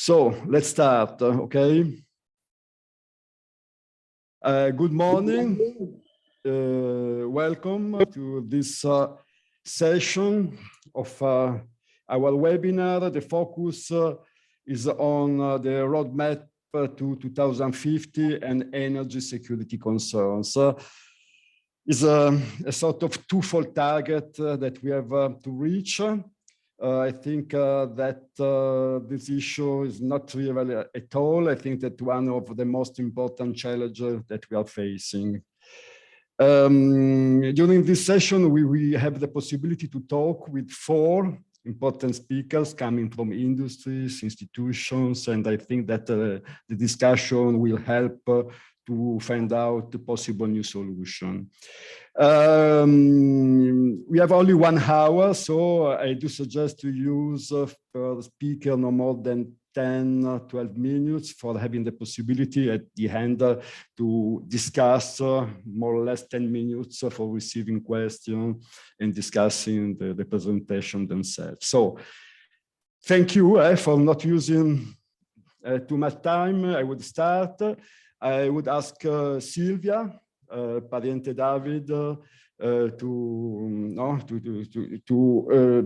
So let's start, okay? Good morning. Welcome to this session of our webinar. The focus is on the roadmap to 2050 and energy security concerns. It's a sort of twofold target that we have to reach. I think that this issue is not trivial at all. I think that one of the most important challenges that we are facing. During this session, we have the possibility to talk with 4 important speakers coming from industries, institutions, and I think that the discussion will help to find out the possible new solution. We have only 1 hour, so I do suggest to use per speaker no more than 10-12 minutes for having the possibility at the end to discuss more or less 10 minutes for receiving questions and discussing the presentation themselves. So thank you for not using too much time. I would start. I would ask Silvia Pariente-David to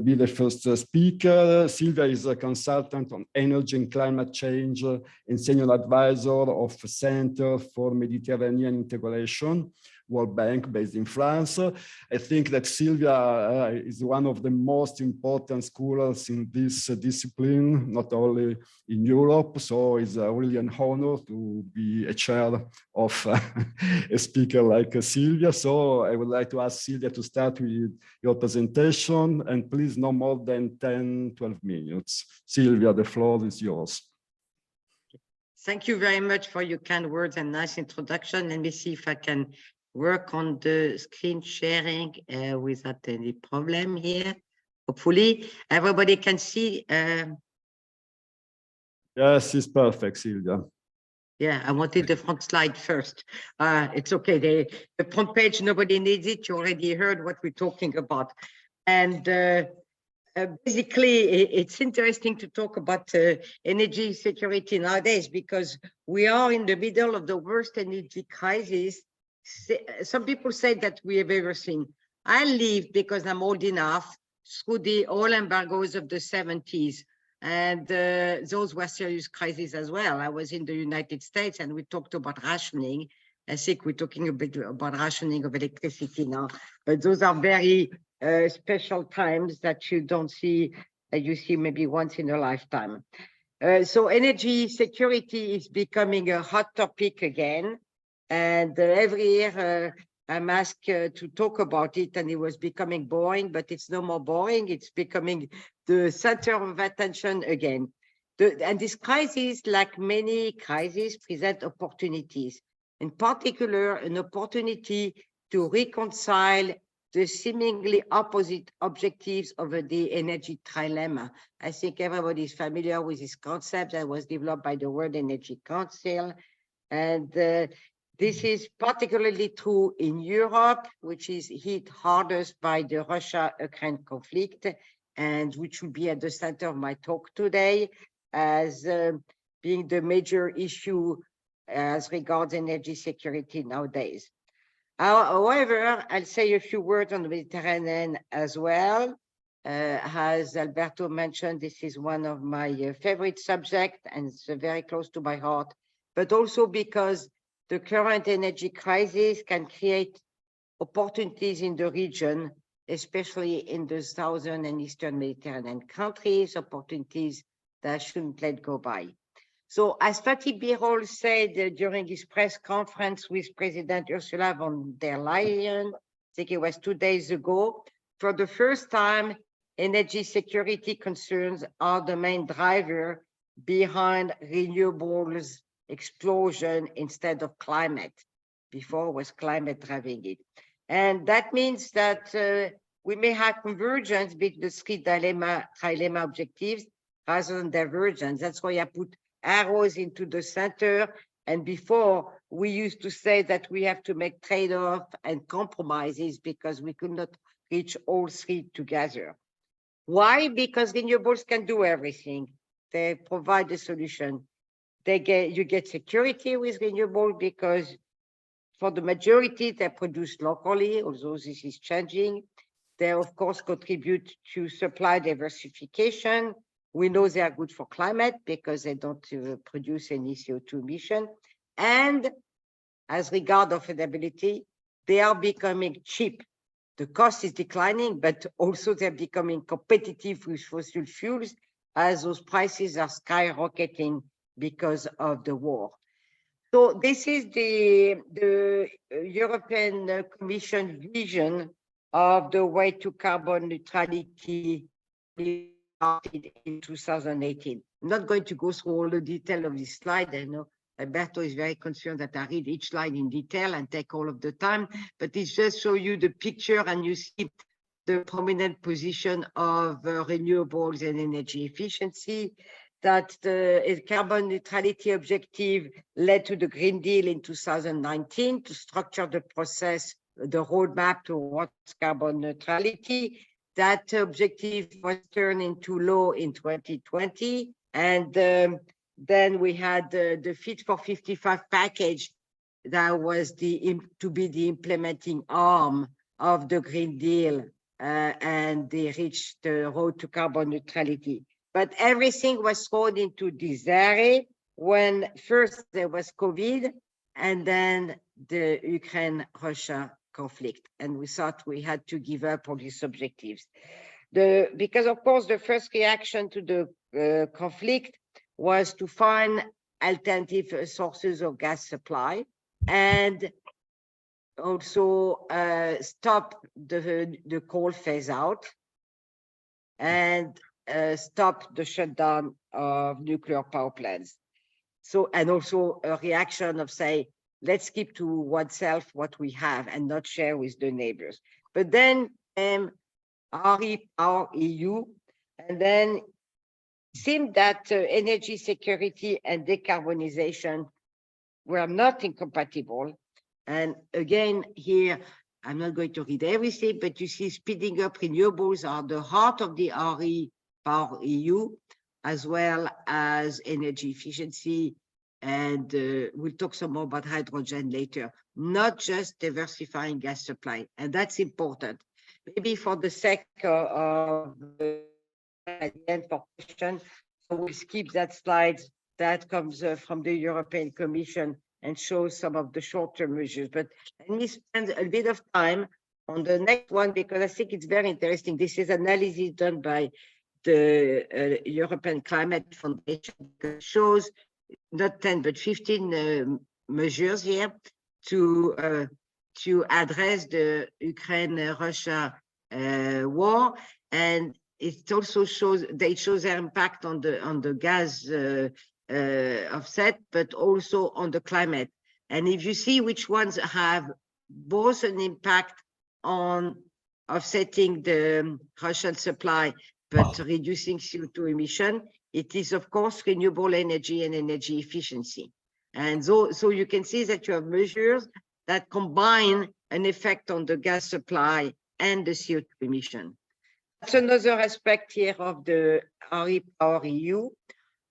be the first speaker. Silvia is a consultant on energy and climate change and senior advisor of Center for Mediterranean Integration, World Bank, based in France. I think that Silvia is one of the most important scholars in this discipline, not only in Europe. So it's really an honor to be a chair of a speaker like Silvia. So I would like to ask Silvia to start with your presentation, and please no more than 10-12 minutes. Silvia, the floor is yours. Thank you very much for your kind words and nice introduction. Let me see if I can work on the screen sharing without any problem here. Hopefully everybody can see. Yes, it's perfect, Silvia. Yeah, I wanted the front slide first. It's okay. The front page, nobody needs it. You already heard what we're talking about. And basically, it's interesting to talk about energy security nowadays because we are in the middle of the worst energy crisis. Some people say that we have ever seen. I lived, because I'm old enough, through the oil embargoes of the 70s. And those were serious crises as well. I was in the United States and we talked about rationing. I think we're talking a bit about rationing of electricity now. But those are very special times that you don't see, that you see maybe once in a lifetime. So energy security is becoming a hot topic again. And every year I'm asked to talk about it, and it was becoming boring, but it's no more boring. It's becoming the center of attention again. And this crisis, like many crises, present opportunities. In particular, an opportunity to reconcile the seemingly opposite objectives of the energy trilemma. I think everybody is familiar with this concept that was developed by the World Energy Council. And this is particularly true in Europe, which is hit hardest by the Russia-Ukraine conflict, and which will be at the center of my talk today as being the major issue as regards energy security nowadays. However, I'll say a few words on the Mediterranean as well. As Alberto mentioned, this is one of my favorite subjects, and it's very close to my heart, but also because the current energy crisis can create opportunities in the region, especially in the southern and eastern Mediterranean countries, opportunities that shouldn't let go by. So as Fatih Birol said during his press conference with President Ursula von der Leyen, I think it was 2 days ago, for the first time, energy security concerns are the main driver behind renewables explosion instead of climate. Before was climate driving it. And that means that we may have convergence between the 3 trilemma objectives rather than divergence. That's why I put arrows into the center. And before, we used to say that we have to make trade-off and compromises because we could not reach all 3 together. Why? Because renewables can do everything. they provide a solution. You get security with renewable because for the majority, they produce locally, although this is changing. They, of course, contribute to supply diversification. We know they are good for climate because they don't produce any CO2 emission. And as regard affordability, they are becoming cheap. The cost is declining, but also they're becoming competitive with fossil fuels as those prices are skyrocketing because of the war. So this is the European Commission vision of the way to carbon neutrality in 2018. I'm not going to go through all the detail of this slide. I know Alberto is very concerned that I read each slide in detail and take all of the time, but it's just show you the picture and you see the prominent position of renewables and energy efficiency, that the carbon neutrality objective led to the Green Deal in 2019 to structure the process, the roadmap towards carbon neutrality. That objective was turned into law in 2020. And then we had the Fit for 55 package that was to be the implementing arm of the Green Deal, and they reached the road to carbon neutrality. But everything was thrown into disarray when first there was COVID and then the Ukraine-Russia conflict. And we thought we had to give up on these objectives. Because of course, the first reaction to the conflict was to find alternative sources of gas supply and also stop the coal phase out and stop the shutdown of nuclear power plants. So, and also a reaction of say, let's keep to oneself what we have and not share with the neighbors. But then REPowerEU, and then it seemed that energy security and decarbonization were not incompatible. And again, here, I'm not going to read everything, but you see speeding up renewables are the heart of the REPowerEU, as well as energy efficiency. And we'll talk some more about hydrogen later, not just diversifying gas supply. And that's important. Maybe for the sake of at the end for questions, so we'll skip that slide that comes from the European Commission and shows some of the short-term measures. But let me spend a bit of time on the next one because I think it's very interesting. This is analysis done by the European Climate Foundation that shows not 10 but 15 measures here to address the Ukraine-Russia war, and it also shows their impact on the gas offset, but also on the climate. And if you see which ones have both an impact on offsetting the Russian supply but reducing CO2 emission, it is, of course, renewable energy and energy efficiency. And so you can see that you have measures that combine an effect on the gas supply and the CO2 emission. That's another aspect here of the REPowerEU.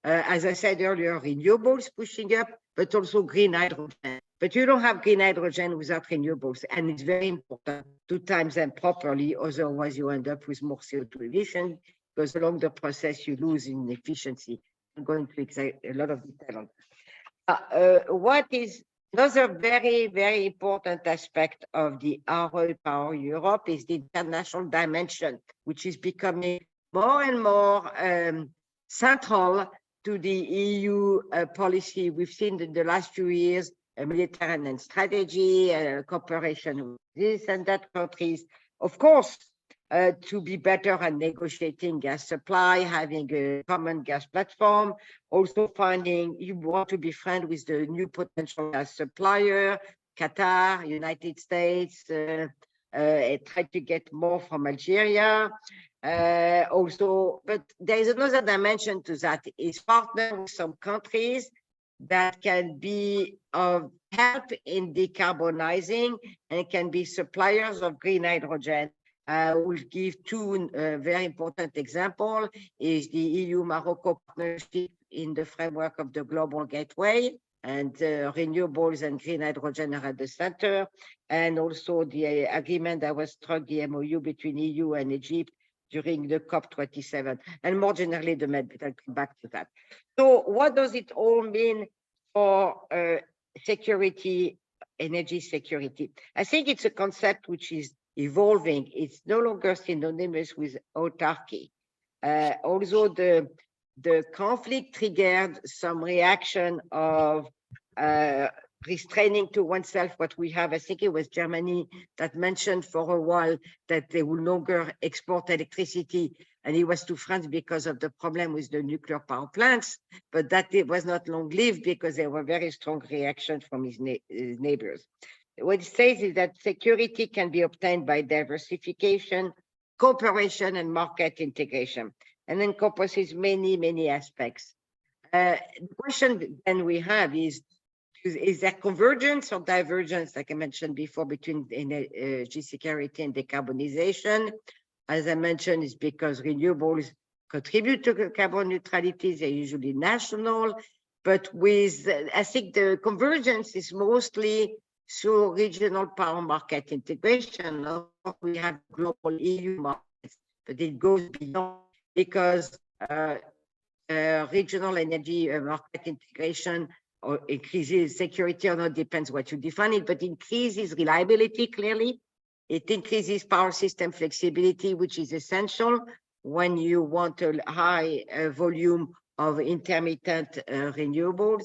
As I said earlier, renewables pushing up, but also green hydrogen. But you don't have green hydrogen without renewables, and it's very important to time them properly, otherwise you end up with more CO2 emission, because along the process you lose in efficiency. I'm going to explain a lot of detail on that. What is another very, very important aspect of the REPower Europe is the international dimension, which is becoming more and more central to the EU policy. We've seen in the last few years a Mediterranean strategy, cooperation with this and that countries. Of course, to be better at negotiating gas supply, having a common gas platform, also finding you want to be friends with the new potential gas supplier, Qatar, United States, try to get more from Algeria. Also, but there is another dimension to that, is partner with some countries that can be of help in decarbonizing and can be suppliers of green hydrogen I will give two very important examples, is the EU-Morocco partnership in the framework of the Global Gateway, and renewables and green hydrogen are at the center, and also the agreement that was struck, the MOU between EU and Egypt during the COP27, and more generally the Med, but I'll come back to that. So what does it all mean for security, energy security? I think it's a concept which is evolving. It's no longer synonymous with autarky. Although the conflict triggered some reaction of restraining to oneself what we have. I think it was Germany that mentioned for a while that they will no longer export electricity, and it was to France because of the problem with the nuclear power plants, but that it was not long-lived because there were very strong reactions from his neighbors. What it says is that security can be obtained by diversification, cooperation, and market integration, and encompasses many, many aspects. The question then we have is there convergence or divergence, like I mentioned before, between energy security and decarbonization? As I mentioned, it's because renewables contribute to carbon neutrality. They're usually national, but with, I think the convergence is mostly through regional power market integration. We have global EU markets, but it goes beyond, because regional energy market integration or increases security or not, depends what you define it, but increases reliability clearly. It increases power system flexibility, which is essential when you want a high volume of intermittent renewables,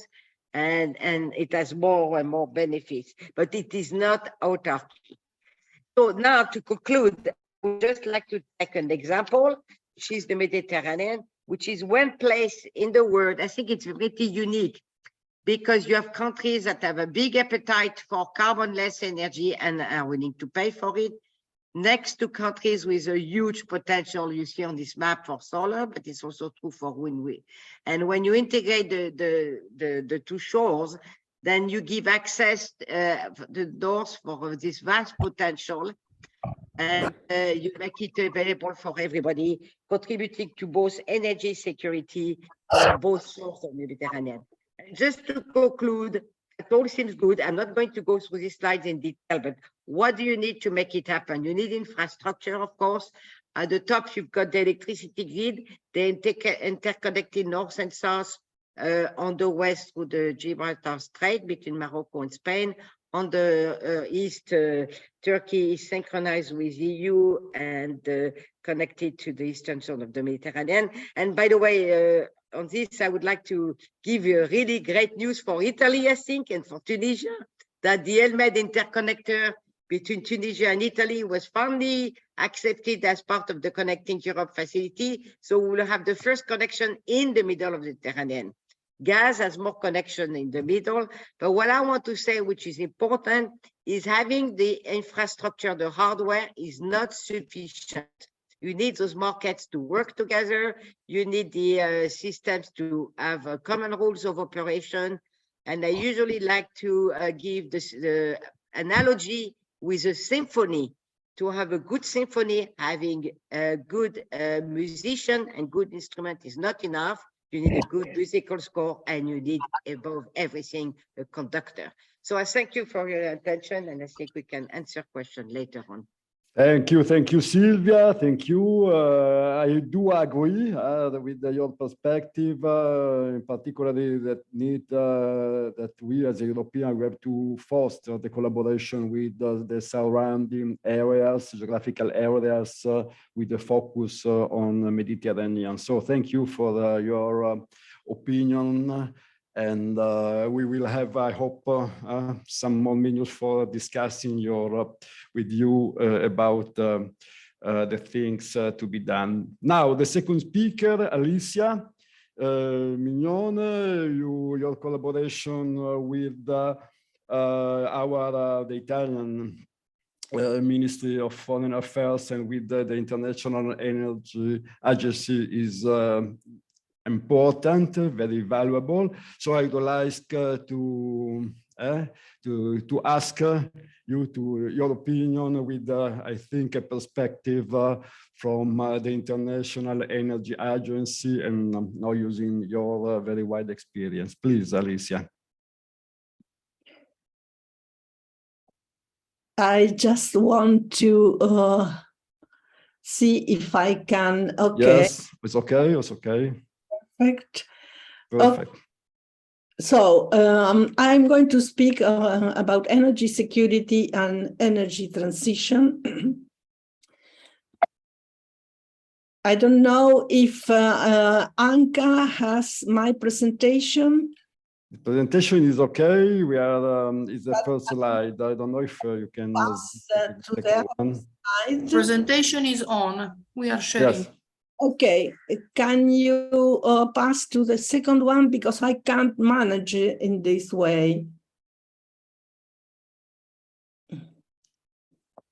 and it has more and more benefits, but it is not autarky. So now to conclude, I would just like to take an example, which is the Mediterranean, which is one place in the world. I think it's pretty unique because you have countries that have a big appetite for carbon-less energy and are willing to pay for it, next to countries with a huge potential you see on this map for solar, but it's also true for wind. And when you integrate the two shores, then you give access the doors for this vast potential, and you make it available for everybody, contributing to both energy security for both shores of the Mediterranean. And just to conclude, it all seems good. I'm not going to go through these slides in detail, but what do you need to make it happen? You need infrastructure, of course. At the top, you've got the electricity grid, the interconnected north and south on the west through the Gibraltar Strait between Morocco and Spain. On the east, Turkey is synchronized with EU and connected to the eastern zone of the Mediterranean. And by the way, on this, I would like to give you really great news for Italy, I think, and for Tunisia, that the ELMED interconnector between Tunisia and Italy was finally accepted as part of the Connecting Europe facility. So we will have the first connection in the middle of the Mediterranean. Gas has more connection in the middle, but what I want to say, which is important, is having the infrastructure, the hardware is not sufficient. You need those markets to work together. You need the systems to have common rules of operation. And I usually like to give the analogy with a symphony. To have a good symphony, having a good musician and good instrument is not enough. You need a good musical score, and you need, above everything, a conductor. So I thank you for your attention, and I think we can answer questions later on. Thank you, Silvia. Thank you. I do agree with your perspective, in particular that need that we as a European we have to foster the collaboration with the surrounding areas, geographical areas, with the focus on the Mediterranean. So thank you for your opinion. And we will have, I hope, some more minutes for discussing with you about the things to be done. Now, the second speaker, Alicia Mignone, your collaboration with the Italian Ministry of Foreign Affairs and with the International Energy Agency is important, very valuable. So I would like to to ask you to your opinion with, I think, a perspective from the International Energy Agency, and now using your very wide experience. Please, Alicia. I just want to see if I can. Okay. Yes, it's okay. It's okay. Perfect. Perfect. So I'm going to speak about energy security and energy transition. I don't know if Anka has my presentation. The presentation is okay. We are, it's the first slide. I don't know if you can pass to the slide. Presentation is on. We are sharing. Yes. Okay, can you pass to the second one, because I can't manage it in this way.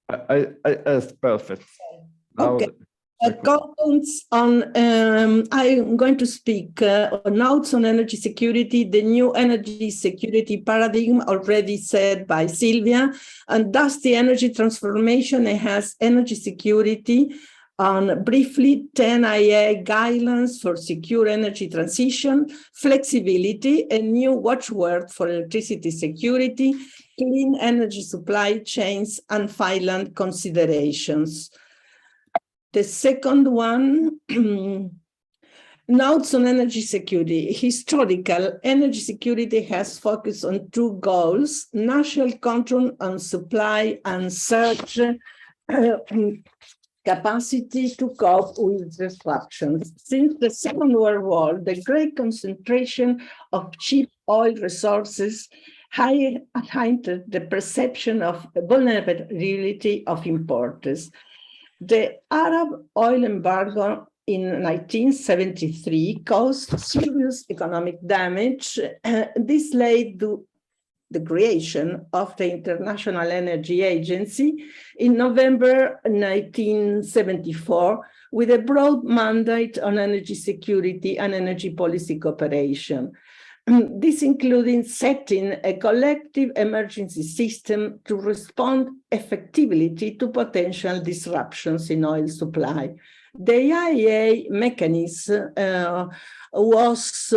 That's perfect. Okay. Comments on, I'm going to speak notes on energy security, the new energy security paradigm already said by Silvia, and thus the energy transformation enhance energy security on briefly 10 IIE guidelines for secure energy transition, flexibility, a new watchword for electricity security, clean energy supply chains, and final considerations. The second one, notes on energy security. Historical energy security has focused on two goals: national control on supply and surge capacity to cope with disruptions. Since the Second World War, the great concentration of cheap oil resources heightened the perception of vulnerability of importers. The Arab oil embargo in 1973 caused serious economic damage. This led to the creation of the International Energy Agency in November 1974 with a broad mandate on energy security and energy policy cooperation. This including setting a collective emergency system to respond effectively to potential disruptions in oil supply. The IIE mechanism was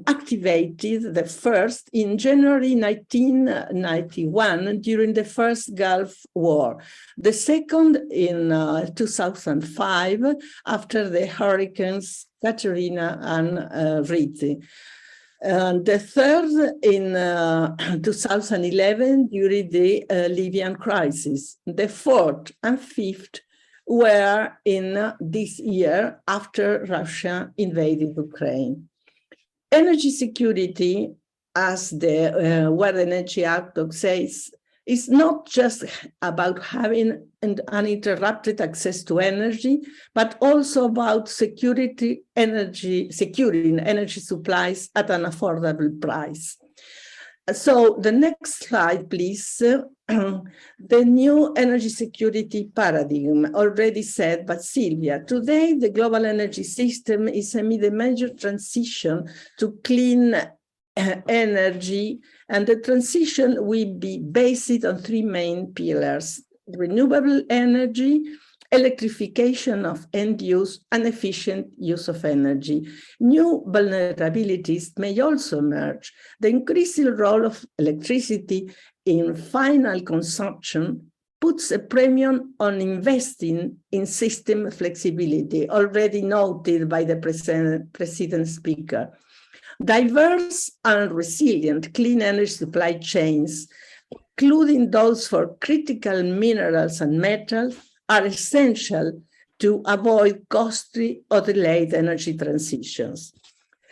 activated the first in January 1991 during the first Gulf War, the second in 2005 after the hurricanes Katrina and Rita. The third in 2011 during the Libyan crisis. The fourth and fifth were in this year after Russia invaded Ukraine. Energy security, as the World Energy Outlook says, is not just about having uninterrupted access to energy, but also about securing energy supplies at an affordable price. So the next slide, please. The new energy security paradigm, already said by Silvia. Today, the global energy system is amid a major transition to clean energy, and the transition will be based on three main pillars: renewable energy, electrification of end use, and efficient use of energy. New vulnerabilities may also emerge. The increasing role of electricity in final consumption puts a premium on investing in system flexibility, already noted by the preceding speaker. Diverse and resilient clean energy supply chains, including those for critical minerals and metals, are essential to avoid costly or delayed energy transitions.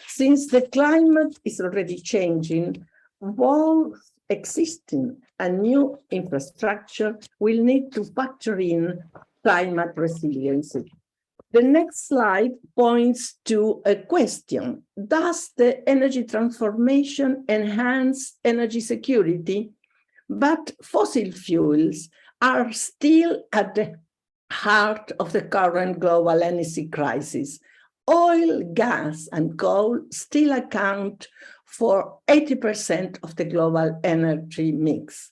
Since the climate is already changing, both existing and new infrastructure will need to factor in climate resiliency. The next slide points to a question: does the energy transformation enhance energy security? But fossil fuels are still at the heart of the current global energy crisis. Oil, gas, and coal still account for 80% of the global energy mix.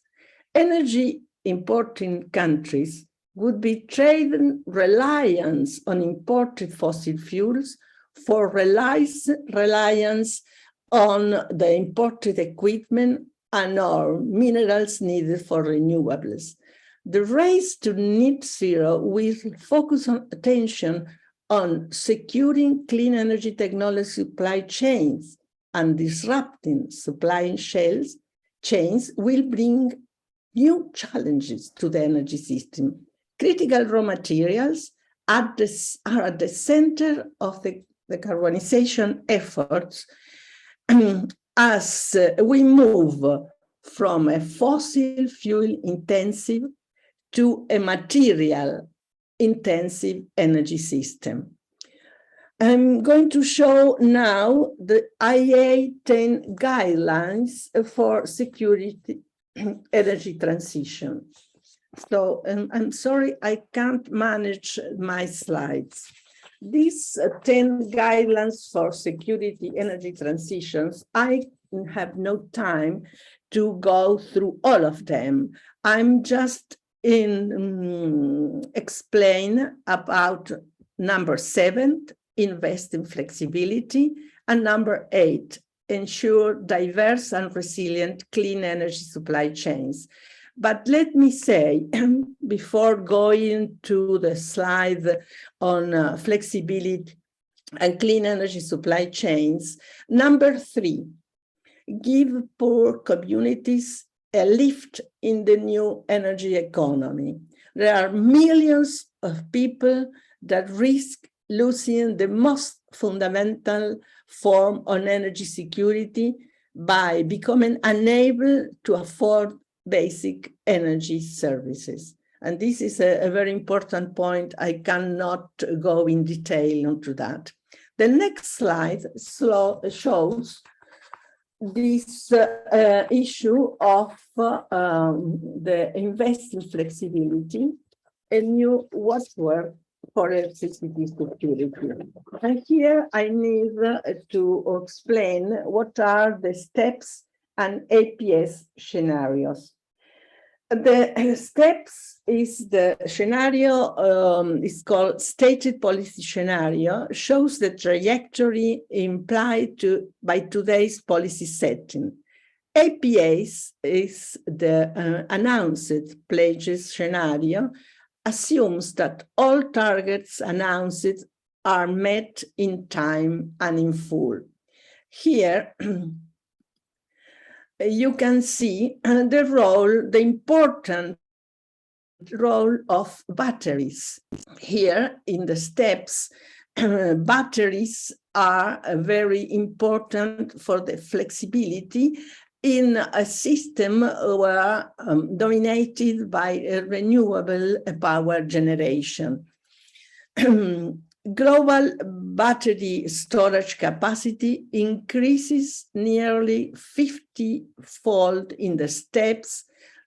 Energy importing countries would be trading reliance on imported fossil fuels for reliance on the imported equipment and or minerals needed for renewables. The race to net zero will focus on attention on securing clean energy technology supply chains, and disrupting supply chains will bring new challenges to the energy system. Critical raw materials are at the center of the decarbonization efforts as we move from a fossil fuel intensive to a material intensive energy system. I'm going to show now the IEA 10 guidelines for security energy transition. So I'm sorry, I can't manage my slides. These 10 guidelines for security energy transitions, I have no time to go through all of them. I'm just explain about number 7, invest in flexibility, and number 8, ensure diverse and resilient clean energy supply chains. But let me say, before going to the slide on flexibility and clean energy supply chains, number 3, give poor communities a lift in the new energy economy. There are millions of people that risk losing the most fundamental form of energy security by becoming unable to afford basic energy services. And this is a very important point. I cannot go in detail into that. The next slide shows this issue of the investing flexibility, a new watchword for electricity security. And here I need to explain what are the steps and APS scenarios. The steps is the scenario is called stated policy scenario, shows the trajectory implied by today's policy setting. APS is the announced pledges scenario, assumes that all targets announced are met in time and in full. Here, you can see the important role of batteries. Here in the steps, batteries are very important for the flexibility in a system where dominated by renewable power generation. Global battery storage capacity increases nearly 50-fold in the steps,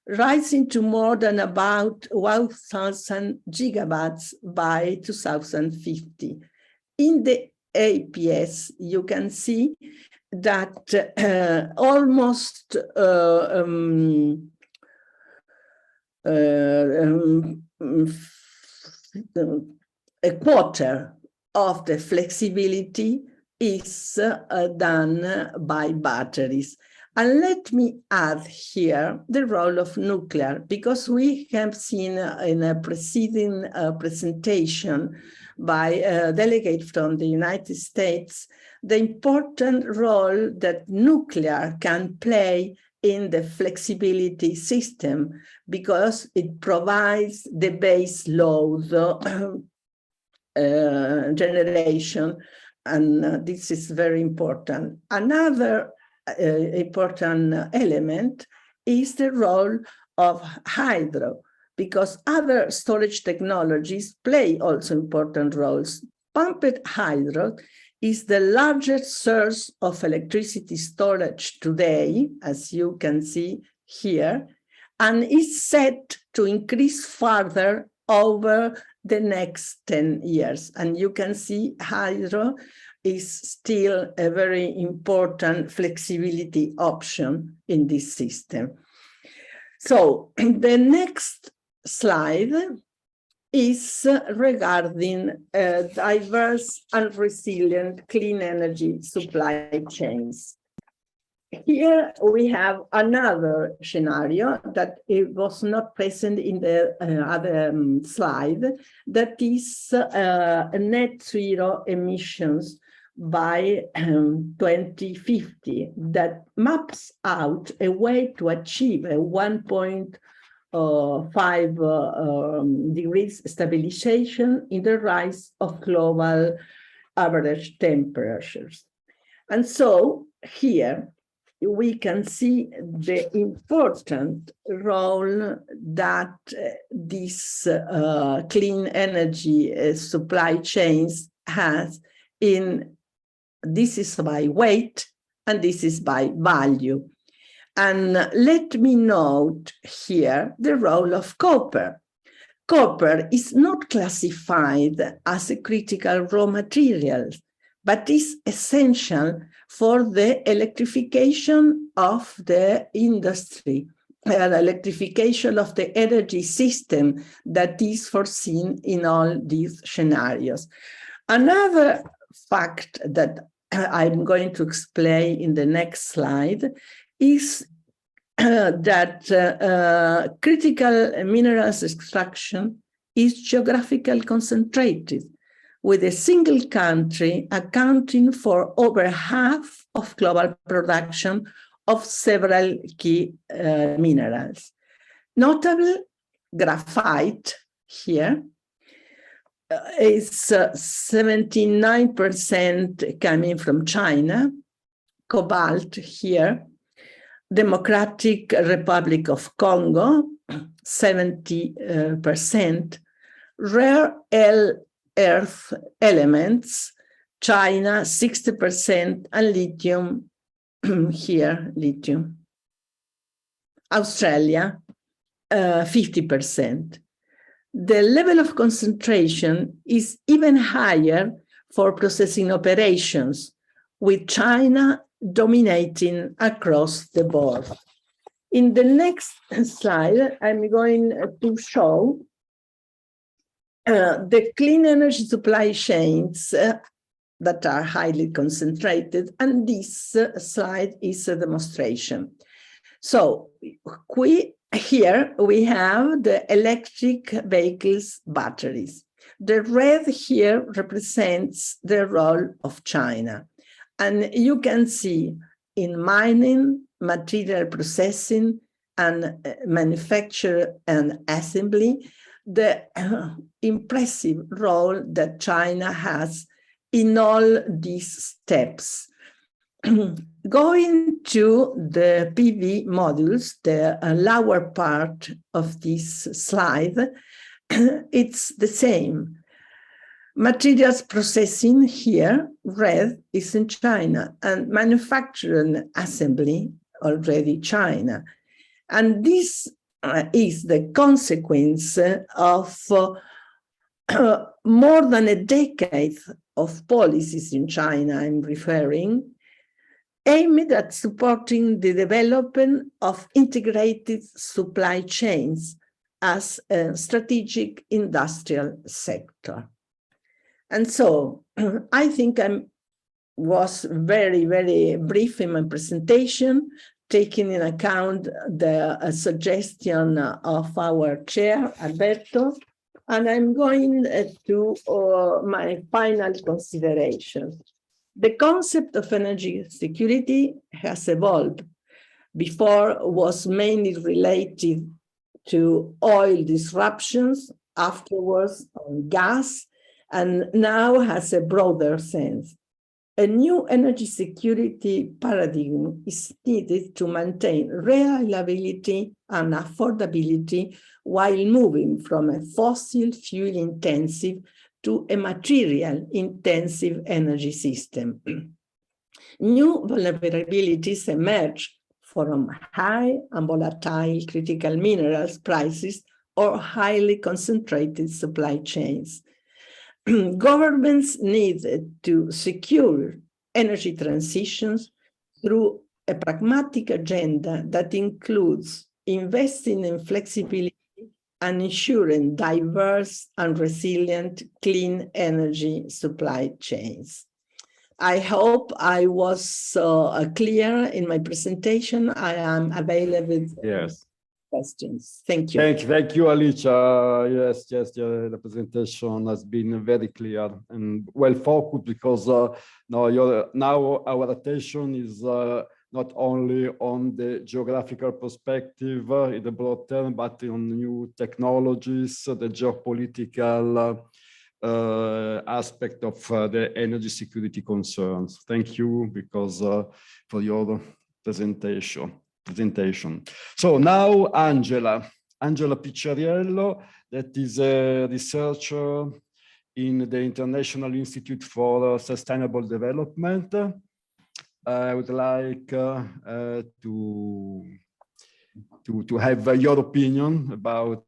rising to more than about 1,000 gigawatts by 2050. In the APS, you can see that almost a quarter of the flexibility is done by batteries. And let me add here the role of nuclear, because we have seen in a preceding presentation by a delegate from the United States, the important role that nuclear can play in the flexibility system, because it provides the base load generation, and this is very important. Another important element is the role of hydro, because other storage technologies play also important roles. Pumped hydro is the largest source of electricity storage today, as you can see here, and is set to increase further over the next 10 years. And you can see hydro is still a very important flexibility option in this system. So the next slide is regarding diverse and resilient clean energy supply chains. Here we have another scenario that it was not present in the other slide, that is net zero emissions by 2050, that maps out a way to achieve a 1.5 degrees stabilization in the rise of global average temperatures. And so here we can see the important role that these clean energy supply chains has in, this is by weight and this is by value. And let me note here the role of copper. Copper is not classified as a critical raw material, but is essential for the electrification of the industry, electrification of the energy system that is foreseen in all these scenarios. Another fact that I'm going to explain in the next slide is that critical minerals extraction is geographical concentrated, with a single country accounting for over half of global production of several key minerals. Notable, graphite here is 79% coming from China, cobalt here, Democratic Republic of Congo, 70%, rare earth elements, China 60%, and lithium, here, lithium. Australia, 50%. The level of concentration is even higher for processing operations, with China dominating across the board. In the next slide, I'm going to show the clean energy supply chains that are highly concentrated, and this slide is a demonstration. So here we have the electric vehicles batteries. The red here represents the role of China. And you can see in mining, material processing, and manufacture and assembly, the impressive role that China has in all these steps. Going to the PV modules, the lower part of this slide, it's the same. Materials processing here, red, is in China, and manufacture and assembly, already China. And this is the consequence of more than a decade of policies in China, I'm referring, aimed at supporting the development of integrated supply chains as a strategic industrial sector. And so I think I was very, very brief in my presentation, taking in account the suggestion of our chair, Alberto, and I'm going to my final consideration. The concept of energy security has evolved. Before was mainly related to oil disruptions, afterwards on gas, and now has a broader sense. A new energy security paradigm is needed to maintain reliability and affordability while moving from a fossil fuel intensive to a material intensive energy system. New vulnerabilities emerge from high and volatile critical minerals prices or highly concentrated supply chains. governments needed to secure energy transitions through a pragmatic agenda that includes investing in flexibility and ensuring diverse and resilient clean energy supply chains. I hope I was clear in my presentation. I am available for questions. Thank you. Thank you, Alicia. Yes, the presentation has been very clear and well focused, because now our attention is not only on the geographical perspective in the broad term, but on new technologies, the geopolitical aspect of the energy security concerns. Thank you for your presentation. So now Angela Picciariello, that is a researcher in the International Institute for Sustainable Development. I would like to have your opinion about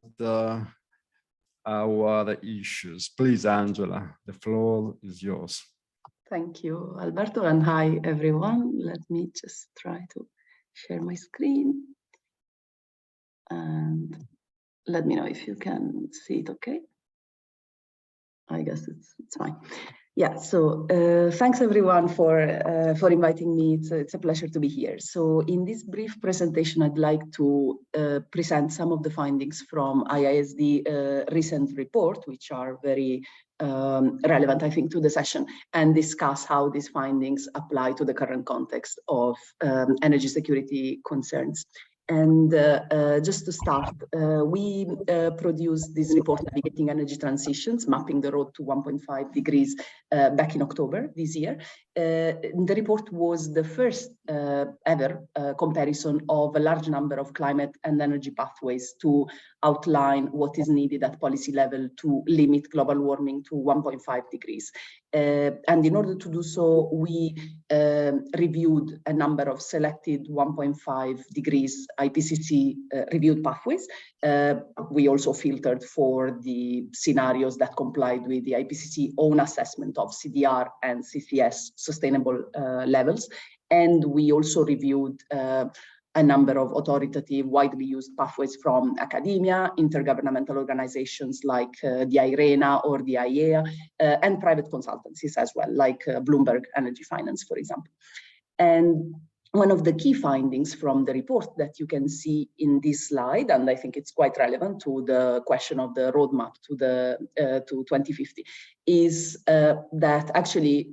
our issues. Please, Angela, the floor is yours. Thank you, Alberto, and hi, everyone. Let me just try to share my screen. And let me know if you can see it okay. I guess it's fine. Yeah, so thanks everyone for inviting me. It's a pleasure to be here. So in this brief presentation, I'd like to present some of the findings from IISD recent report, which are very relevant, I think, to the session, and discuss how these findings apply to the current context of energy security concerns. And just to start, we produced this report, Navigating Energy Transitions, Mapping the Road to 1.5 degrees, back in October this year. The report was the first ever comparison of a large number of climate and energy pathways to outline what is needed at policy level to limit global warming to 1.5 degrees. And in order to do so, we reviewed a number of selected 1.5 degrees IPCC reviewed pathways. We also filtered for the scenarios that complied with the IPCC own assessment of CDR and CCS sustainable levels. And we also reviewed a number of authoritative, widely used pathways from academia, intergovernmental organizations like the IRENA or the AIEE, and private consultancies as well, like Bloomberg Energy Finance, for example. And one of the key findings from the report that you can see in this slide, and I think it's quite relevant to the question of the roadmap to 2050, is that actually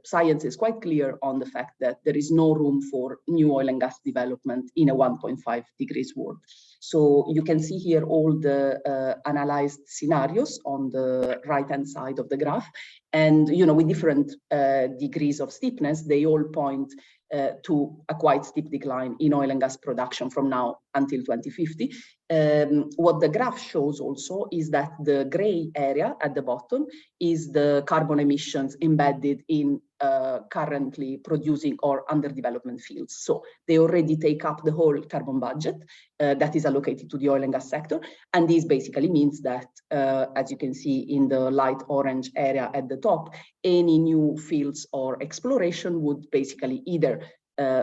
science is quite clear on the fact that there is no room for new oil and gas development in a 1.5 degrees world. So you can see here all the analyzed scenarios on the right-hand side of the graph. And, you know, with different degrees of steepness, they all point to a quite steep decline in oil and gas production from now until 2050. What the graph shows also is that the gray area at the bottom is the carbon emissions embedded in currently producing or under development fields. So they already take up the whole carbon budget that is allocated to the oil and gas sector. And this basically means that, as you can see in the light orange area at the top, any new fields or exploration would basically either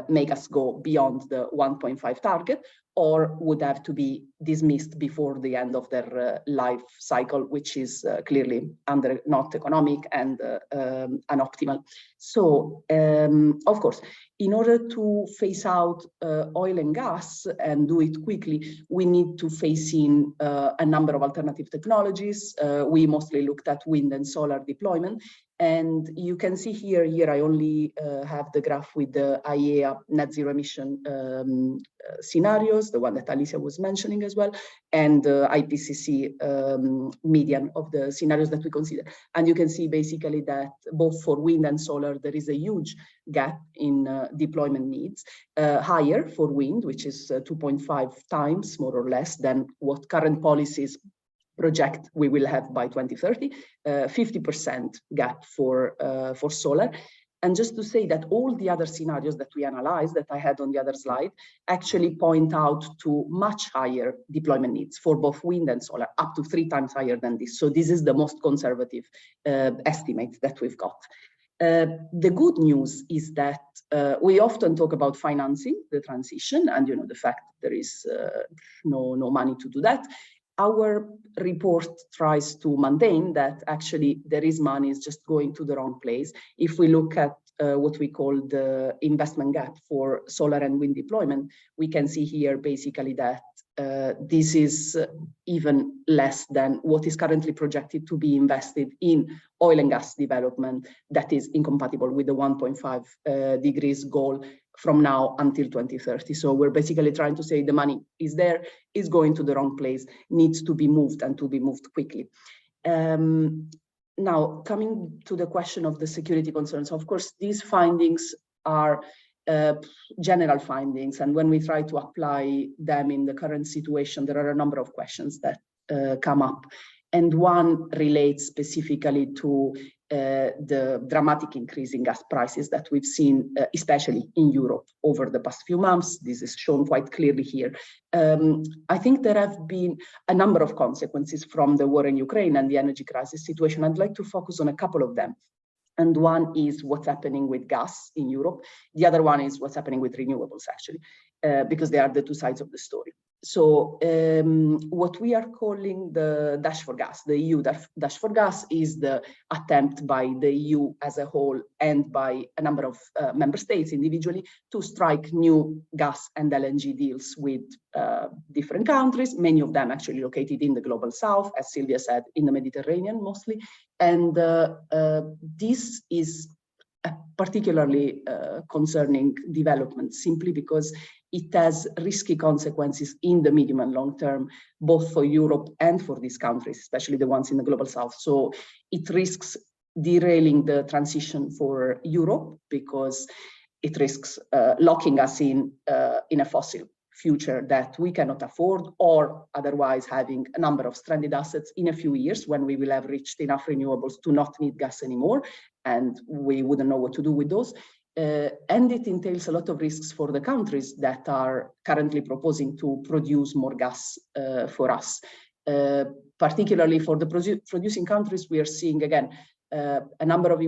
make us go beyond the 1.5 target, or would have to be dismissed before the end of their life cycle, which is clearly not economic and unoptimal. So, of course, in order to phase out oil and gas and do it quickly, we need to phase in a number of alternative technologies. We mostly looked at wind and solar deployment. And you can see here I only have the graph with the IEA net zero emission scenarios, the one that Alicia was mentioning as well, and the IPCC median of the scenarios that we consider. And you can see basically that both for wind and solar, there is a huge gap in deployment needs, higher for wind, which is 2.5 times more or less than what current policies project we will have by 2030, 50% gap for solar. And just to say that all the other scenarios that we analyzed that I had on the other slide actually point out to much higher deployment needs for both wind and solar, up to 3 times higher than this. So this is the most conservative estimate that we've got. The good news is that we often talk about financing the transition and the fact that there is no money to do that. Our report tries to maintain that actually there is money, is just going to the wrong place. If we look at what we call the investment gap for solar and wind deployment, we can see here basically that this is even less than what is currently projected to be invested in oil and gas development that is incompatible with the 1.5 degrees goal from now until 2030. So we're basically trying to say the money is there, is going to the wrong place, needs to be moved and to be moved quickly. Now, coming to the question of the security concerns, of course, these findings are general findings. And when we try to apply them in the current situation, there are a number of questions that come up. And one relates specifically to the dramatic increase in gas prices that we've seen, especially in Europe over the past few months. This is shown quite clearly here. I think there have been a number of consequences from the war in Ukraine and the energy crisis situation. I'd like to focus on a couple of them. And one is what's happening with gas in Europe. The other one is what's happening with renewables, actually, because they are the two sides of the story. So what we are calling the Dash for Gas, the EU Dash for Gas, is the attempt by the EU as a whole and by a number of member states individually to strike new gas and LNG deals with different countries, many of them actually located in the global south, as Silvia said, in the Mediterranean mostly. And this is a particularly concerning development simply because it has risky consequences in the medium and long term, both for Europe and for these countries, especially the ones in the global south. So it risks derailing the transition for Europe because it risks locking us in a fossil future that we cannot afford, or otherwise having a number of stranded assets in a few years when we will have reached enough renewables to not need gas anymore, and we wouldn't know what to do with those. And it entails a lot of risks for the countries that are currently proposing to produce more gas for us. Particularly for the producing countries, we are seeing, again, a number of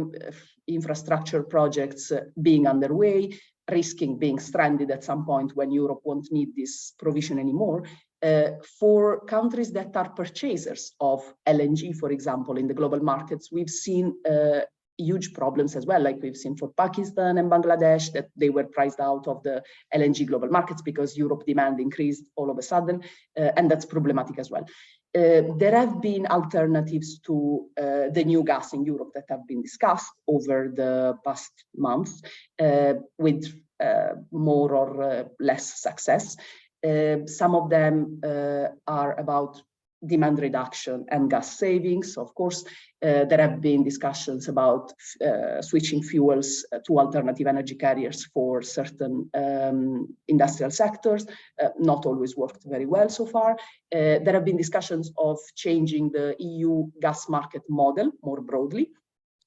infrastructure projects being underway, risking being stranded at some point when Europe won't need this provision anymore. For countries that are purchasers of LNG, for example, in the global markets, we've seen huge problems as well, like we've seen for Pakistan and Bangladesh, that they were priced out of the LNG global markets because Europe demand increased all of a sudden, and that's problematic as well. There have been alternatives to the new gas in Europe that have been discussed over the past months with more or less success. Some of them are about demand reduction and gas savings. Of course, there have been discussions about switching fuels to alternative energy carriers for certain industrial sectors, not always worked very well so far. There have been discussions of changing the EU gas market model more broadly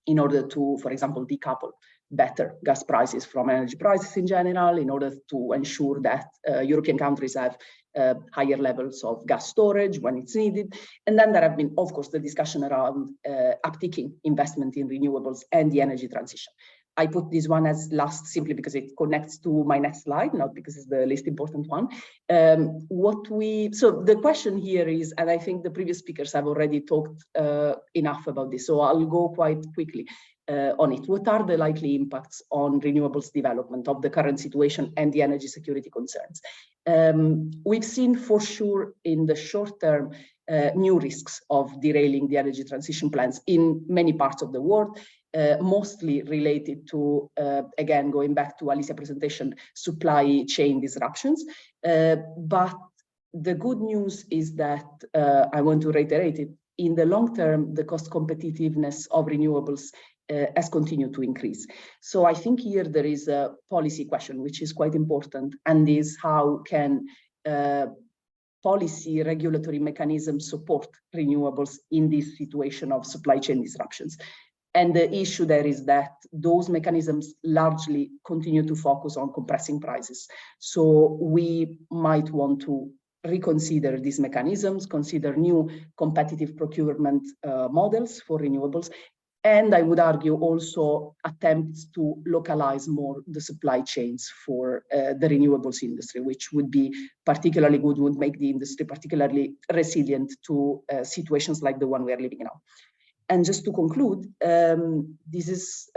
in order to, for example, decouple better gas prices from energy prices in general, in order to ensure that European countries have higher levels of gas storage when it's needed. And then there have been, of course, the discussion around upticking investment in renewables and the energy transition. I put this one as last simply because it connects to my next slide, not because it's the least important one. So the question here is, and I think the previous speakers have already talked enough about this, so I'll go quite quickly on it. What are the likely impacts on renewables development of the current situation and the energy security concerns? We've seen for sure in the short term new risks of derailing the energy transition plans in many parts of the world, mostly related to, again, going back to Alicia's presentation, supply chain disruptions. But the good news is that, I want to reiterate it, in the long term, the cost competitiveness of renewables has continued to increase. So I think here there is a policy question, which is quite important, and is how can policy regulatory mechanisms support renewables in this situation of supply chain disruptions. And the issue there is that those mechanisms largely continue to focus on compressing prices. So we might want to reconsider these mechanisms, consider new competitive procurement models for renewables, and I would argue also attempts to localize more the supply chains for the renewables industry, which would be particularly good, would make the industry particularly resilient to situations like the one we are living in now. And just to conclude, this is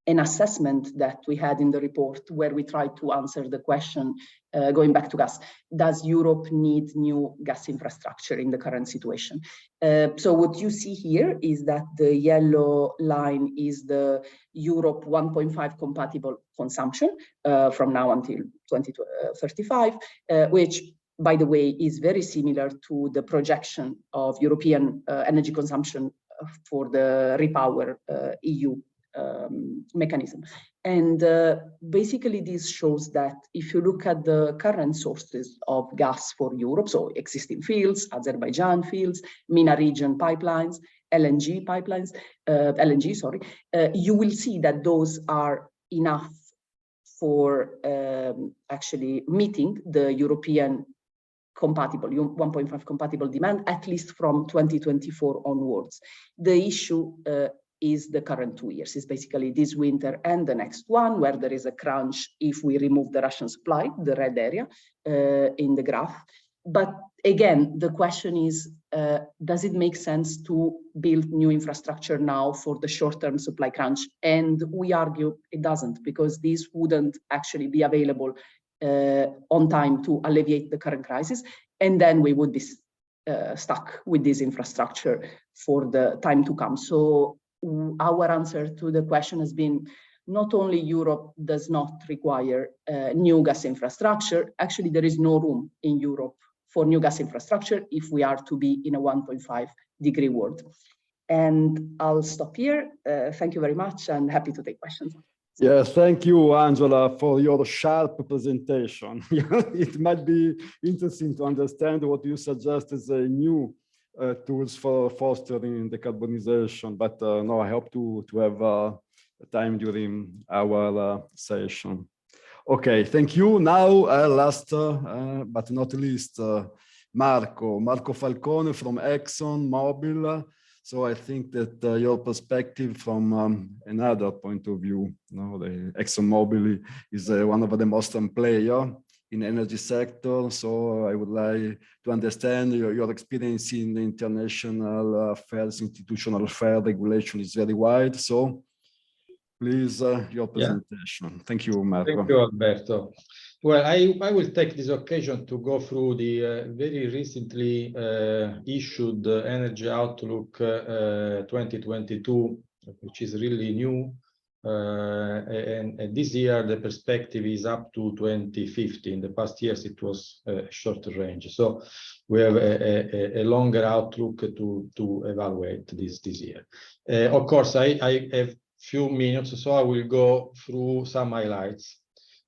an assessment that we had in the report where we tried to answer the question, going back to gas, does Europe need new gas infrastructure in the current situation? So what you see here is that the yellow line is the Europe 1.5 compatible consumption from now until 2035, which, by the way, is very similar to the projection of European energy consumption for the REPower EU mechanism. And basically this shows that if you look at the current sources of gas for Europe, so existing fields, Azerbaijan fields, MENA region pipelines, LNG pipelines, you will see that those are enough for actually meeting the European compatible, 1.5 compatible demand, at least from 2024 onwards. The issue is the current 2 years, is basically this winter and the next one, where there is a crunch if we remove the Russian supply, the red area in the graph. But again, the question is, does it make sense to build new infrastructure now for the short-term supply crunch? And we argue it doesn't, because this wouldn't actually be available on time to alleviate the current crisis. And then we would be stuck with this infrastructure for the time to come. So our answer to the question has been, not only Europe does not require new gas infrastructure, actually there is no room in Europe for new gas infrastructure if we are to be in a 1.5 degree world. And I'll stop here. Thank you very much, and happy to take questions. Yes, thank you, Angela, for your sharp presentation. It might be interesting to understand what you suggest as a new tools for fostering decarbonization, but no, I hope to have time during our session. Okay, thank you. Now, last but not least, Marco Falcone from Exxon Mobil. So I think that your perspective from another point of view, the Exxon Mobil is one of the most player in energy sector. So I would like to understand your experience in the international affairs, institutional affairs, regulation is very wide. So please, your presentation. Yeah. Thank you, Marco. Thank you, Alberto. Well, I will take this occasion to go through the very recently issued Energy Outlook 2022, which is really new. And this year, the perspective is up to 2050. In the past years, it was shorter range. So we have a longer outlook to evaluate this year. Of course, I have few minutes, so I will go through some highlights.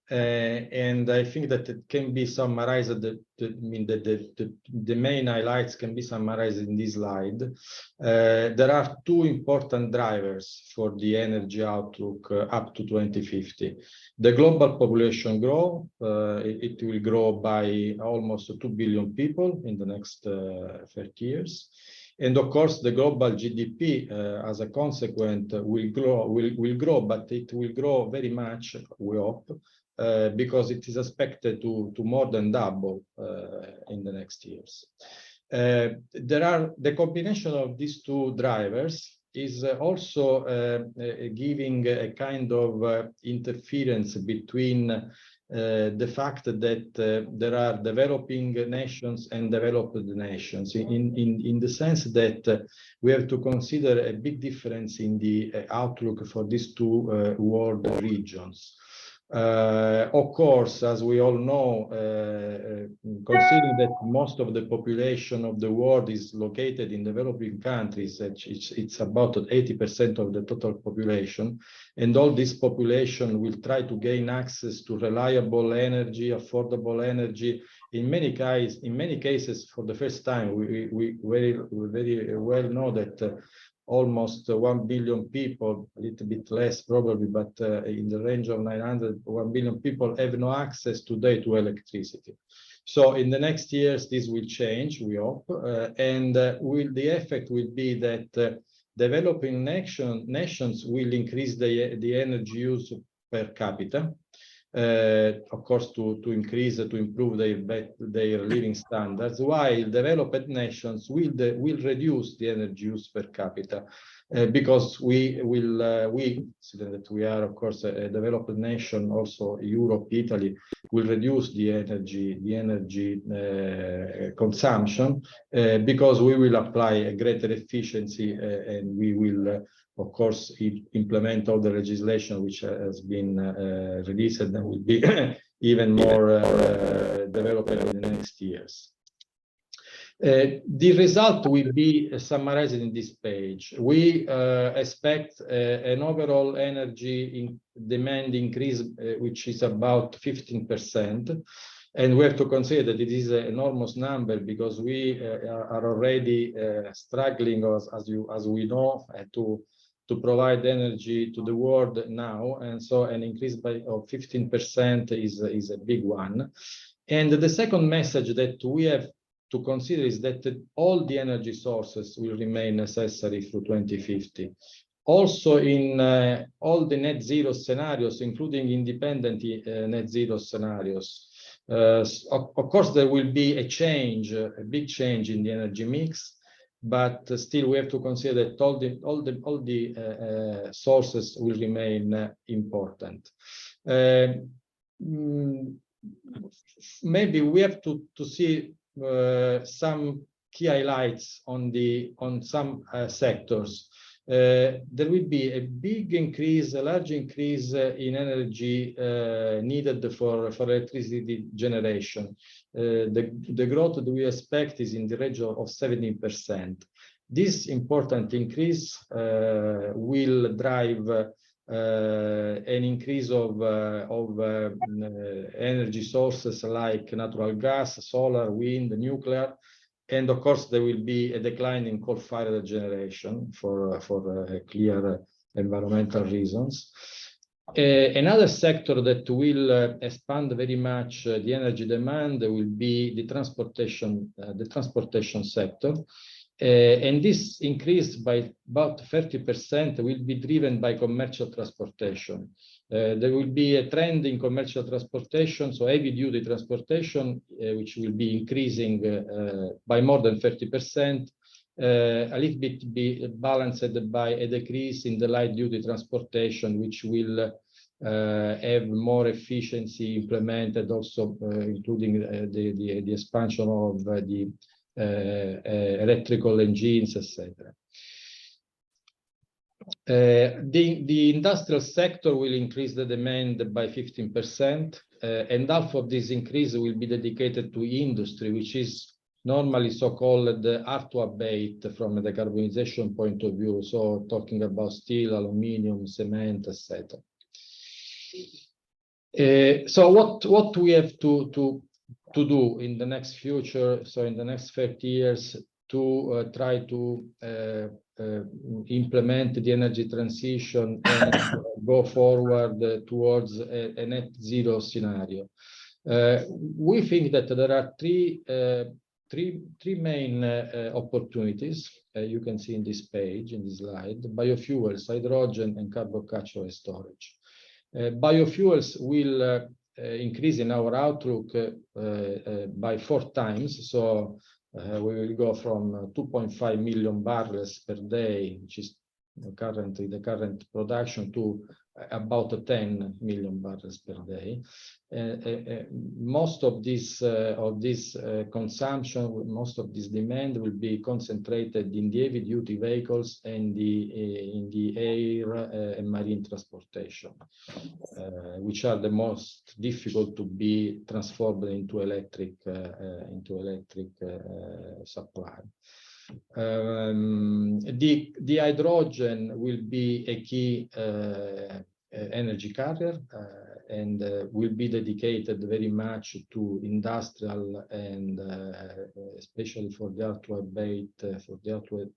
And I think that it can be summarized, the main highlights can be summarized in this slide. There are two important drivers for the energy outlook up to 2050. The global population growth, it will grow by almost 2 billion people in the next 30 years. And of course, the global GDP, as a consequence, will grow, but it will grow very much, we hope, because it is expected to more than double in the next years. The combination of these two drivers is also giving a kind of interference between the fact that there are developing nations and developed nations, in the sense that we have to consider a big difference in the outlook for these two world regions. Of course, as we all know, considering that most of the population of the world is located in developing countries, it's about 80% of the total population, and all this population will try to gain access to reliable energy, affordable energy. In many cases, for the first time, we very well know that almost 1 billion people, a little bit less probably, but in the range of 1 billion people have no access today to electricity. So in the next years, this will change, we hope, and the effect will be that developing nations will increase the energy use per capita, of course, to improve their living standards, while developed nations will reduce the energy use per capita, because we that we are, of course, a developed nation, also Europe, Italy, will reduce the energy consumption, because we will apply a greater efficiency, and we will of course, implement all the legislation which has been released and will be even more developed in the next years. The result will be summarized in this page. We expect an overall energy demand increase, which is about 15%. And we have to consider that it is an enormous number, because we are already struggling, as we know, to provide energy to the world now, and so an increase of 15% is a big one. And the second message that we have to consider is that all the energy sources will remain necessary through 2050. Also in all the net zero scenarios, including independent net zero scenarios, of course there will be a big change in the energy mix. But still, we have to consider that all the sources will remain important. Maybe we have to see some key highlights on some sectors. There will be a big increase, a large increase in energy needed for electricity generation. The growth that we expect is in the range of 17%. This important increase will drive an increase of energy sources like natural gas, solar, wind, nuclear, and of course there will be a decline in coal-fired generation for clear environmental reasons. Another sector that will expand very much the energy demand will be the transportation sector. And this increase by about 30% will be driven by commercial transportation. There will be a trend in commercial transportation, so heavy-duty transportation, which will be increasing by more than 30%, a little bit be balanced by a decrease in the light-duty transportation, which will have more efficiency implemented, also including the expansion of the electrical engines, etc. The industrial sector will increase the demand by 15%, and half of this increase will be dedicated to industry, which is normally so-called hard to abate from a decarbonization point of view, so talking about steel, aluminium, cement, etc. So what we have to do in the next future, so in the next 30 years, to try to implement the energy transition and go forward towards a net zero scenario. We think that there are three main opportunities you can see in this page, in this slide: biofuels, hydrogen, and carbon capture and storage. Biofuels will increase in our outlook by 4 times, so we will go from 2.5 million barrels per day, which is currently the current production, to about 10 million barrels per day. Most of this consumption, most of this demand will be concentrated in the heavy-duty vehicles and in the air and marine transportation, which are the most difficult to be transformed into electric supply. The hydrogen will be a key energy carrier, and will be dedicated very much to industrial and especially for the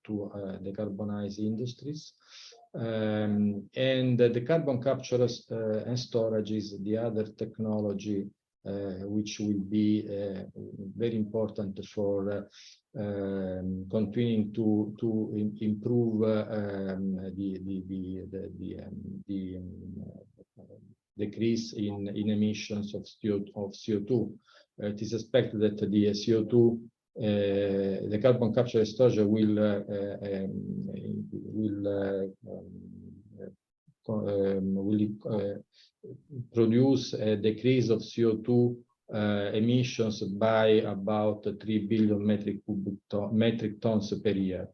to decarbonize industries. And the carbon capture and storage is the other technology which will be very important for continuing to improve the decrease in emissions of CO2. It is expected that the CO2, the carbon capture and storage will produce a decrease of CO2 emissions by about 3 billion metric tons per year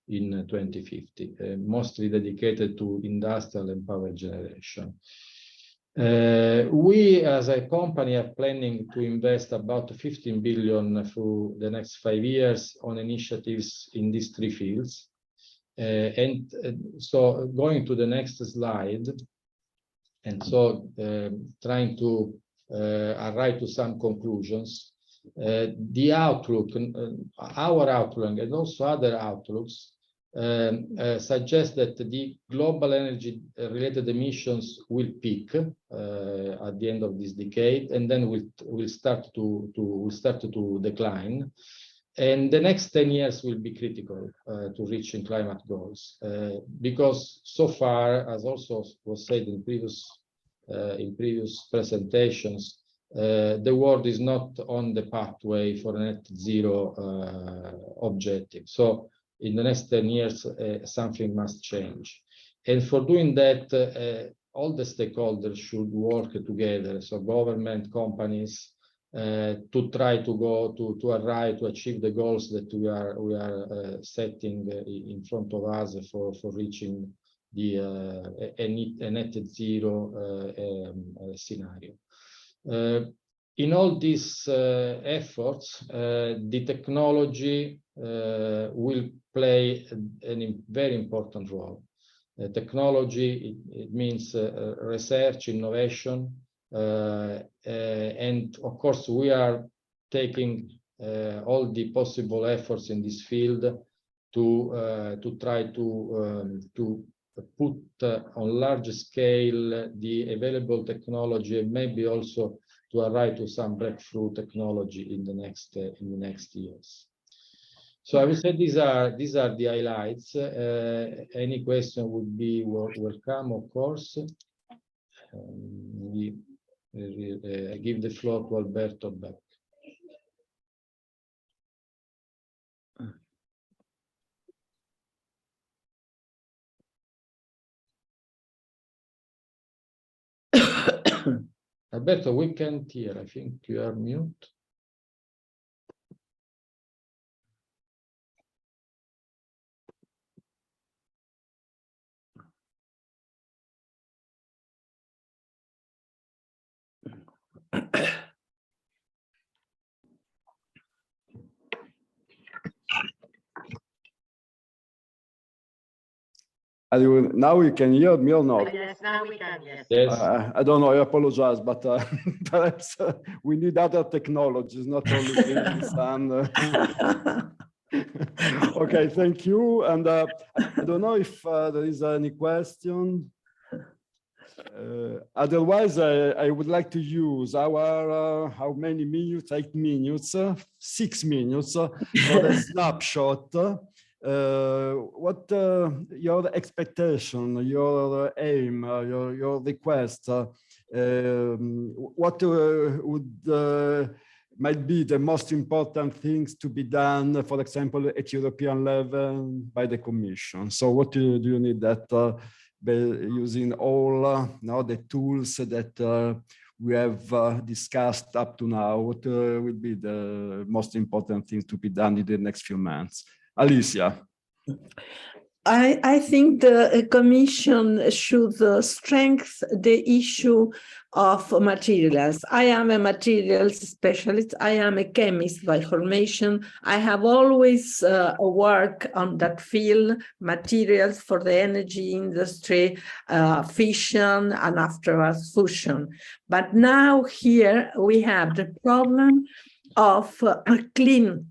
in 2050, mostly dedicated to industrial and power generation. We, as a company, are planning to invest about 15 billion through the next 5 years on initiatives in these 3 fields. So going to the next slide, and so trying to arrive to some conclusions. The outlook, our outlook, and also other outlooks suggest that the global energy-related emissions will peak at the end of this decade, and then will start to decline. And the next 10 years will be critical to reaching climate goals, because so far, as also was said in previous presentations, the world is not on the pathway for a net zero objective. So in the next 10 years, something must change. And for doing that, all the stakeholders should work together. So government, companies, to try to arrive to achieve the goals that we are setting in front of us for reaching a net zero scenario. In all these efforts, the technology will play a very important role. Technology, it means research, innovation, and of course we are taking all the possible efforts in this field to try to put on large scale the available technology, and maybe also to arrive to some breakthrough technology in the next years. So I would say these are the highlights. Any question would be welcome, of course. I give the floor to Alberto back. Alberto, we can't hear. I think you are mute. Now you can hear me or not? Yes, now we can, yes. Yes. I don't know, I apologize, but perhaps we need other technologies, not only this. And, okay, thank you. And I don't know if there is any question. Otherwise, I would like to use our, how many minutes? 8 minutes, 6 minutes for a snapshot. What your expectation, your aim, your request, what might be the most important things to be done, for example, at European level by the Commission? So what do you need that using all now the tools that we have discussed up to now? What will be the most important things to be done in the next few months? Alicia. I think the Commission should strengthen the issue of materials. I am a materials specialist. I am a chemist by formation. I have always worked on that field, materials for the energy industry, fission, and afterwards fusion. But now here we have the problem of clean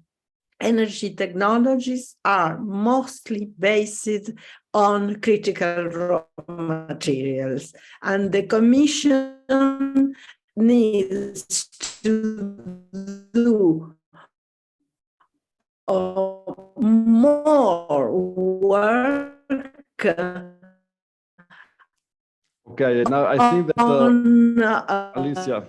energy technologies are mostly based on critical raw materials, and the Commission needs to do more work. Okay, now I think that Alicia,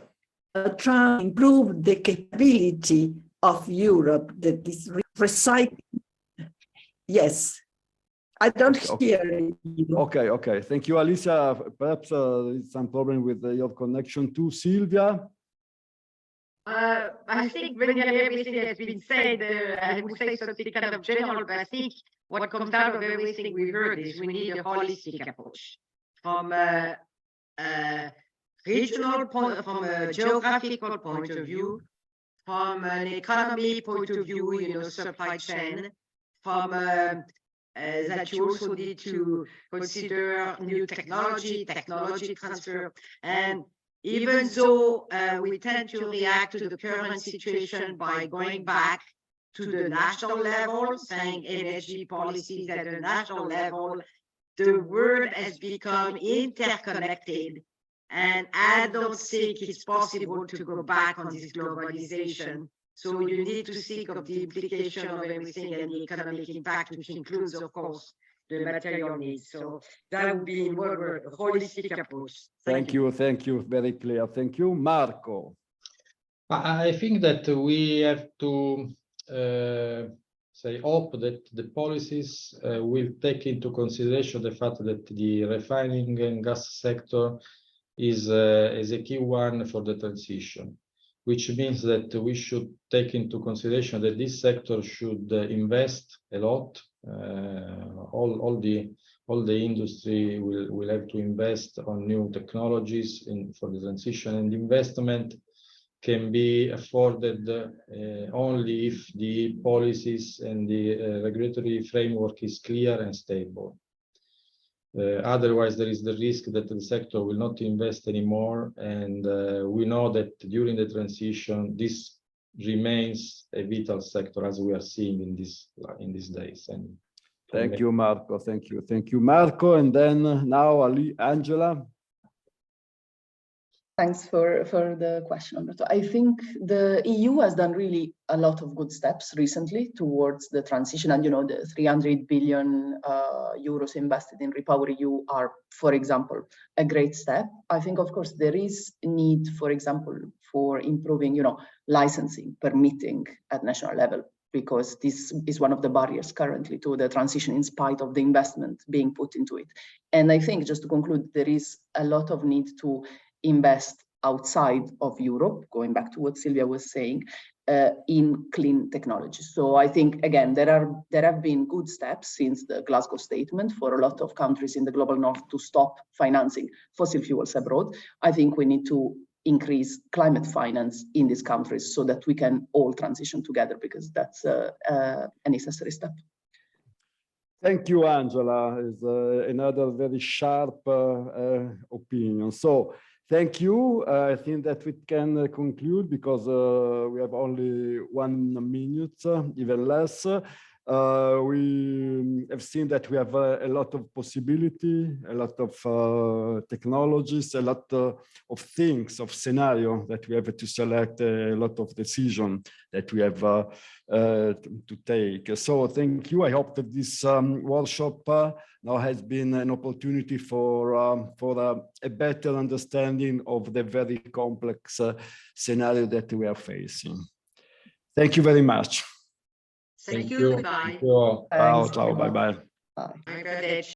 trying to improve the capability of Europe that is recycling. Yes, I don't hear you. Okay. Thank you, Alicia. Perhaps some problem with your connection too, Silvia. I think really everything has been said. I would say something kind of general, but I think what comes out of everything we heard is we need a holistic approach from a regional point, from a geographical point of view, from an economy point of view, supply chain, from that you also need to consider new technology transfer. And even though we tend to react to the current situation by going back to the national level, saying energy policies at the national level, the world has become interconnected. And I don't think it's possible to go back on this globalization. So you need to think of the implication of everything and the economic impact, which includes, of course, the material needs. So that would be in one word, a holistic approach. Thank you. Very clear. Thank you. Marco. I think that we have to hope that the policies will take into consideration the fact that the refining and gas sector is a key one for the transition, which means that we should take into consideration that this sector should invest a lot. All the industry will have to invest on new technologies for the transition, and investment can be afforded only if the policies and the regulatory framework is clear and stable. Otherwise, there is the risk that the sector will not invest anymore, and we know that during the transition, this remains a vital sector, as we are seeing in these days. And thank you, Marco. Thank you, Marco. And then now, Angela. Thanks for the question, Alberto. I think the EU has done really a lot of good steps recently towards the transition. And, the 300 billion euros invested in REPowerEU are, for example, a great step. I think, of course, there is a need, for example, for improving, licensing, permitting at national level, because this is one of the barriers currently to the transition in spite of the investment being put into it. And I think, just to conclude, there is a lot of need to invest outside of Europe, going back to what Silvia was saying, in clean technology. So I think, again, there have been good steps since the Glasgow statement for a lot of countries in the global north to stop financing fossil fuels abroad. I think we need to increase climate finance in these countries so that we can all transition together, because that's a necessary step. Thank you, Angela. Is another very sharp opinion. So thank you. I think that we can conclude, because we have only 1 minute, even less. We have seen that we have a lot of possibility, a lot of technologies, a lot of things, of scenario that we have to select, a lot of decision that we have to take. So thank you. I hope that this workshop now has been an opportunity for a better understanding of the very complex scenario that we are facing. Thank you very much. Thank you. Goodbye. Ciao, ciao, bye-bye. Bye. Arrivederci.